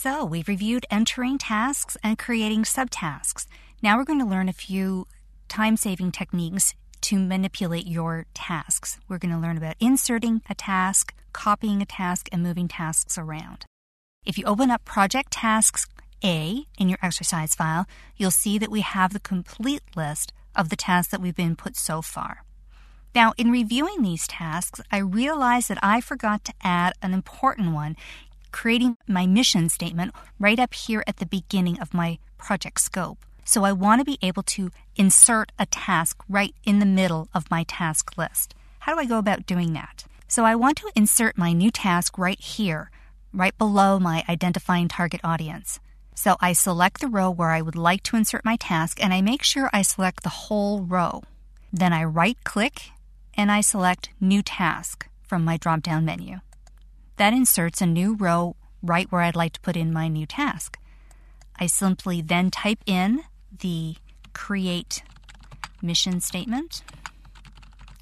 So we've reviewed entering tasks and creating subtasks. Now we're going to learn a few time-saving techniques to manipulate your tasks. We're going to learn about inserting a task, copying a task, and moving tasks around. If you open up Project Tasks A in your exercise file, you'll see that we have the complete list of the tasks that we've been put so far. Now, in reviewing these tasks, I realized that I forgot to add an important one, creating my mission statement right up here at the beginning of my project scope. So I want to be able to insert a task right in the middle of my task list. How do I go about doing that? So I want to insert my new task right here, right below my identifying target audience. So I select the row where I would like to insert my task, and I make sure I select the whole row. Then I right-click and I select New Task from my drop-down menu. That inserts a new row right where I'd like to put in my new task. I simply then type in the Create Mission Statement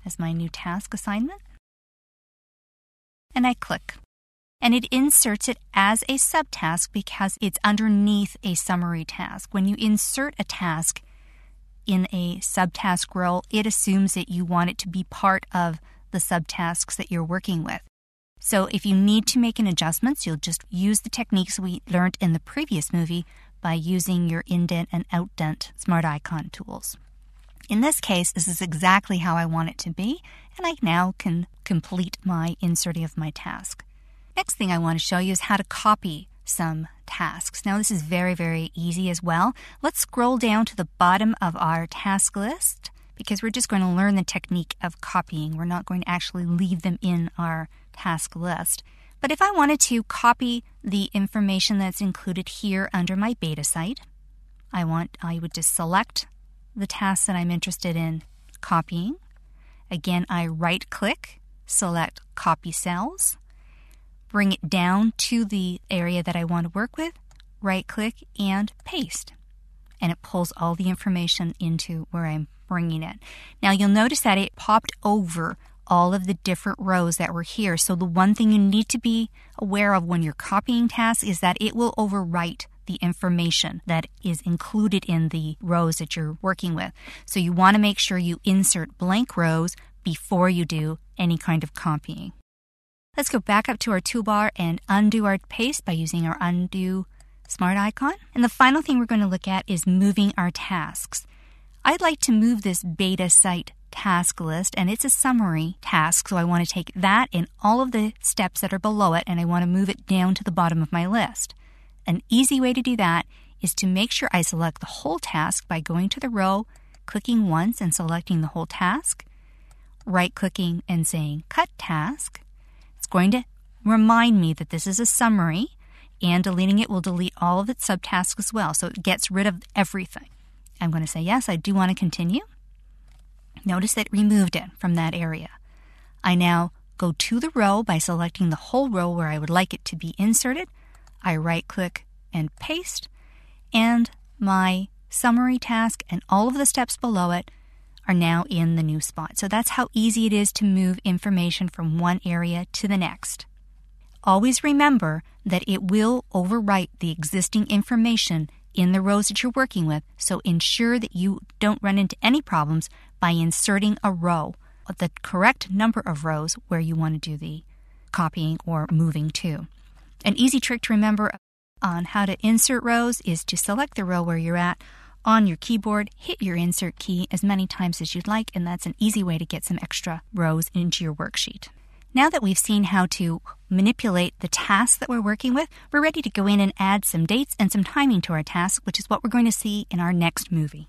as my new task assignment, and I click. And it inserts it as a subtask because it's underneath a summary task. When you insert a task in a subtask row, it assumes that you want it to be part of the subtasks that you're working with. So if you need to make an adjustment, you'll just use the techniques we learned in the previous movie by using your indent and outdent smart icon tools. In this case, this is exactly how I want it to be, and I now can complete my inserting of my task. Next thing I want to show you is how to copy some tasks. Now, this is very, very easy as well. Let's scroll down to the bottom of our task list because we're just going to learn the technique of copying. We're not going to actually leave them in our task list. But if I wanted to copy the information that's included here under my beta site, I would just select the task that I'm interested in copying. Again, I right-click, select Copy Cells, bring it down to the area that I want to work with, right-click, and paste. And it pulls all the information into where I'm bringing it. Now, you'll notice that it popped over all of the different rows that were here. So the one thing you need to be aware of when you're copying tasks is that it will overwrite the information that is included in the rows that you're working with. So you want to make sure you insert blank rows before you do any kind of copying. Let's go back up to our toolbar and undo our paste by using our undo smart icon. And the final thing we're going to look at is moving our tasks. I'd like to move this beta site task list, and it's a summary task, so I want to take that and all of the steps that are below it, and I want to move it down to the bottom of my list. An easy way to do that is to make sure I select the whole task by going to the row, clicking once and selecting the whole task, right-clicking and saying Cut Task. It's going to remind me that this is a summary, and deleting it will delete all of its subtasks as well, so it gets rid of everything. I'm going to say yes, I do want to continue. Notice that it removed it from that area. I now go to the row by selecting the whole row where I would like it to be inserted. I right-click and paste, and my summary task and all of the steps below it are now in the new spot. So that's how easy it is to move information from one area to the next. Always remember that it will overwrite the existing information in the rows that you're working with, so ensure that you don't run into any problems by inserting a row, the correct number of rows where you want to do the copying or moving to. An easy trick to remember on how to insert rows is to select the row where you're at on your keyboard, hit your insert key as many times as you'd like, and that's an easy way to get some extra rows into your worksheet. Now that we've seen how to manipulate the tasks that we're working with, we're ready to go in and add some dates and some timing to our task, which is what we're going to see in our next movie.